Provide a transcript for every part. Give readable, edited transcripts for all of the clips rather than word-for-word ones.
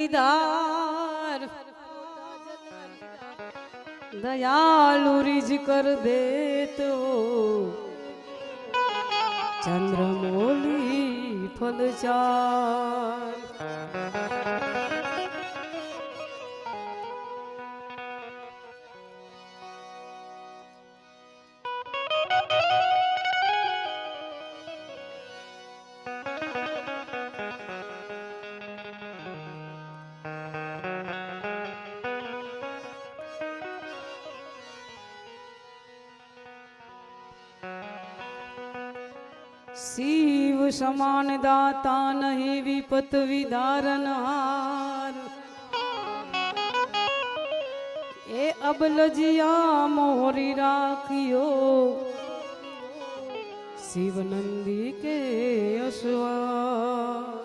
धार दयालु रिज कर दे तो चंद्रमौली फलचार। शिव समान दाता नहीं विपत विदारनहार। ए अबलजिया मोरी राखियो शिव नंदी के असवार।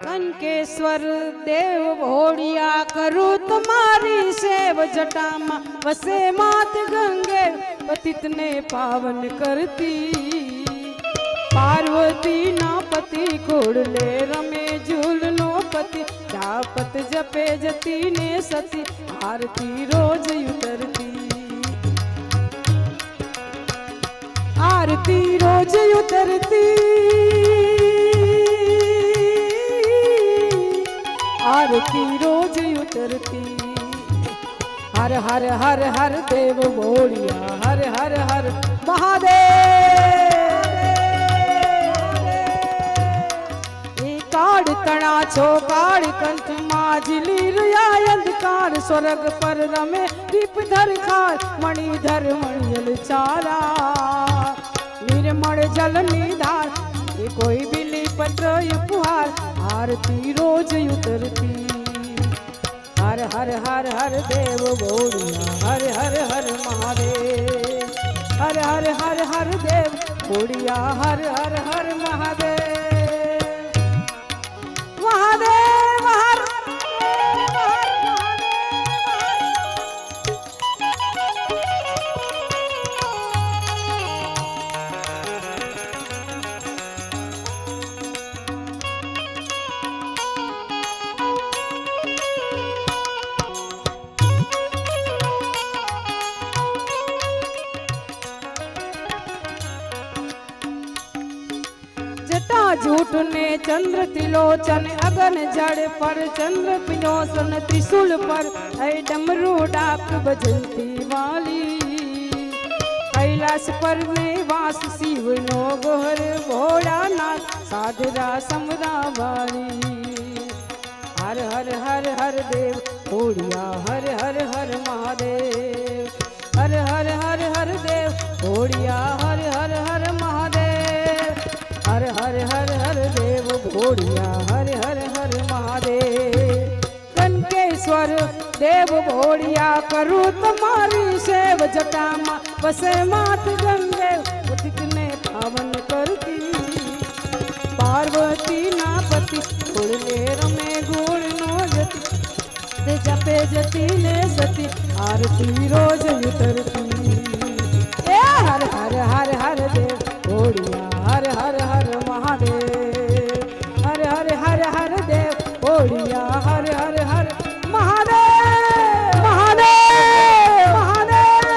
कनकेश्वर देव भोड़िया करू तुम्हारी सेव जटामा वसे मात गंगे पतित ने पावन करती। पार्वती ना पति कुड़ले रमे झूलनो पति जापत जपे जती ने सती आरती रोज उतरती। आरती रोज उतरती। आरती रोज उतरती। हर हर हर हर देव भोड़िया हर हर हर महादेव। काड़ तणा छो काड़ कंठ माजली रुया अंधकार स्वर्ग पर रमे दीप धर खार मणिधर मणियल चारा। निर्मल जल निधार ये कोई बिली पत्र उपहार आरती रोज उतरती। हर हर हर हर देव भोड़िया हर हर हर महादेव। हर हर हर हर देव भोड़िया हर हर हर महादेव। महादेव हर झूठ ने चंद्र तिलोचन अगन जड़ पर चंद्र पिलोसन त्रिशूल पर ऐ डमरू डाक बजंती वाली। कैलाश पर में वास शिव नो गोहर भोलानाथ साधरा समरा वाली। हर हर हर हर देव भोड़िया हर हर हर महादेव। हर हर हर हर देव भोड़िया हर हर हर महादेव। हर हर हर हर देव भोड़िया हर हर हर महादेव। कनकेश्वर देव भोड़िया करू तुम्हारी सेव जटामा बसे मात गंगे उदित ने पावन करती। पार्वती ना पति गुड़ले रमे गुण नो जति जपे जती ने सती आरती रोज उतरती। ए हर हर हर हर देव भोड़िया हर हर हर महादेव। हर हर हर हर देव भोड़िया हर हर हर महादेव। महादेव महादेव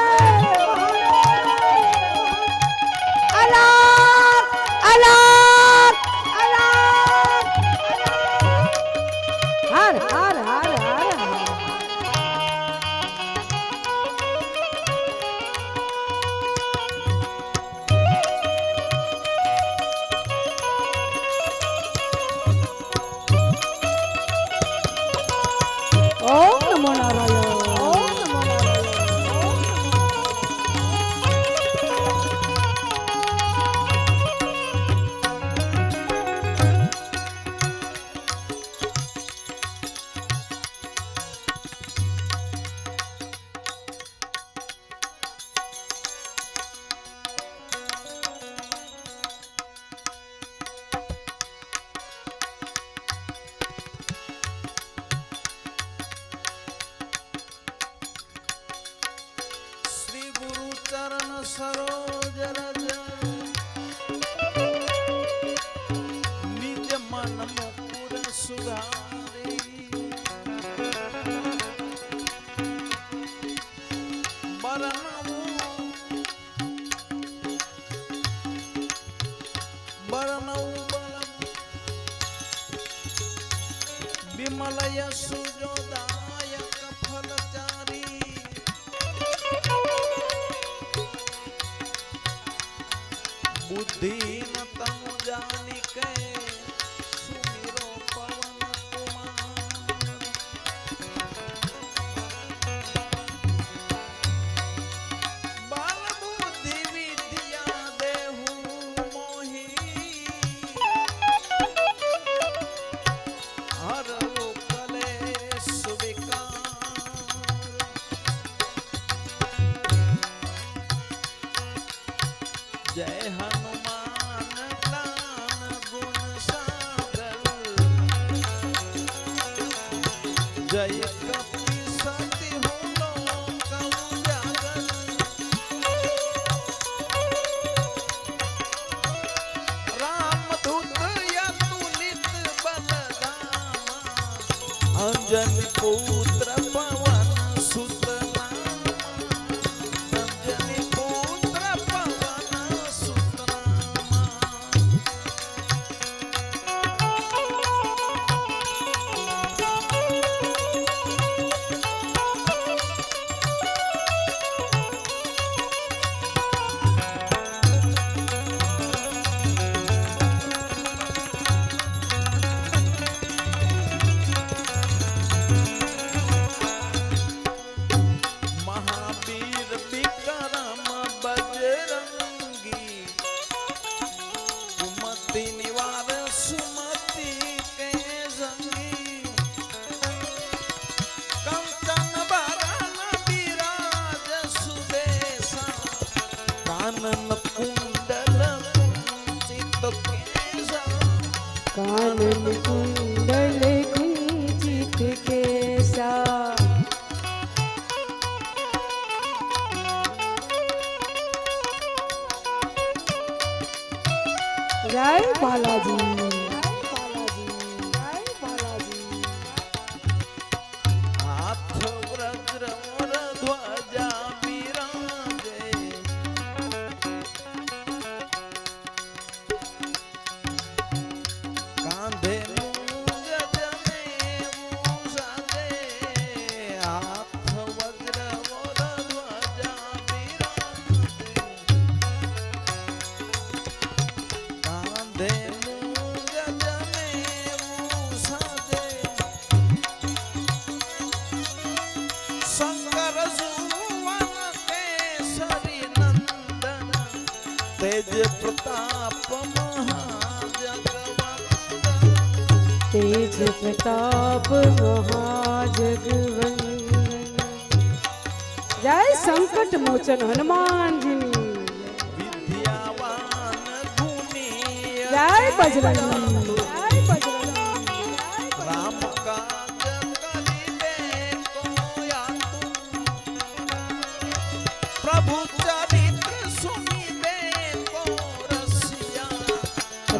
अलाप अलाप अलाप हर हर हर हर हर। विमल यशोदायक फलचारी बुद्धि न तनु जानिके सुमिरो पवन कुमार बाल बुद्धि विद्या देहु मोहि हर कलेश विकार जय हनुमान ज्ञान गुण सागर जय कपीसति हो लोक उजागर रामदूत यतुलित बलधामा अंजनी पुत्र पवन सुत नामा अंजनी पुत्र पवन सुत नामा महावीर विक्रम बजरंगी कुमति निवार सुमति के संगी कंचन बरन विराज सुबेसा कानन कुंडल कुंचित केसा कानन कुंडल कुंचित केसा जय बालाजी हाथ वज्र और ध्वजा विराजे कांधे मूंज जनेऊ साजे हाथ वज्र और ध्वजा विराजे कांधे मूंज जनेऊ साजे शंकर सुवन केसरी नंदन तेज प्रताप महाजगवंदन तेज प्रताप महाजगवंदन जय संकट मोचन हनुमान जी विद्यावान गुणी जय बजरंगी जय बजरंगी राम काज करिबे को यातु प्रभु चरित्र सुनिबे को रसिया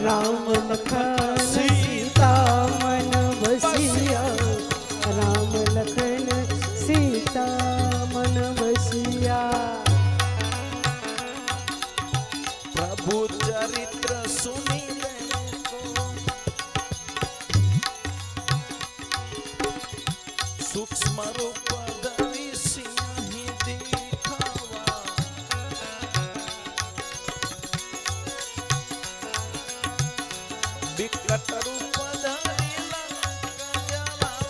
राम लखन सीता मन बसिया राम लखन सीता मन बसिया प्रभु चरित्र सुनिबे को सूक्ष्म रूप धरि सिंहि दिखावा विकट रूप धरि लंका जलावा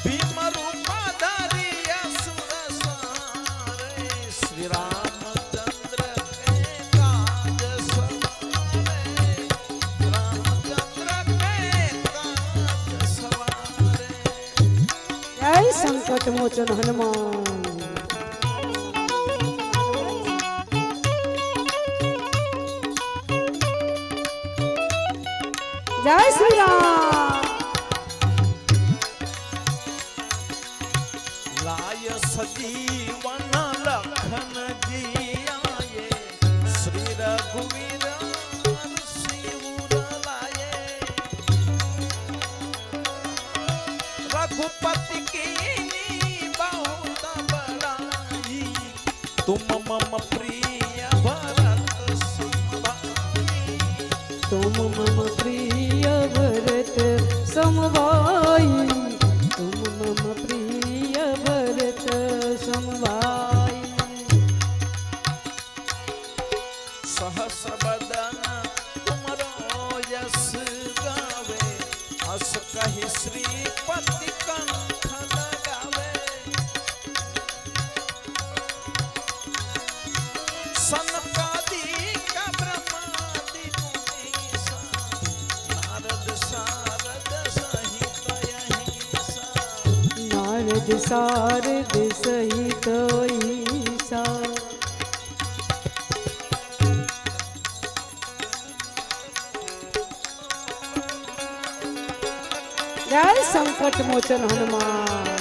भीम रूप धरि असुर संहारे श्री रामचंद्र के काज सवारे रामचंद्र के काज सवारे जय संकट मोचन हनुमान जय श्री राम लाय सजीवन लखन जियाए श्री रघुवीर सिर लाए रघुपति की बहुत बड़ाई तुम मम प्रिय भरत सम भाई तुम मम समवायी तुम मम प्रिय भरत समवायी। सहस्र बदन तुमरो यश गावे, हस कहि श्रीपति कंठ लगावे। सनकादिक ब्रह्मादि मुनीसा, नारद सारद सहित अहिंसा। नारद सारद सहित ईसा। जय संकट मोचन हनुमान।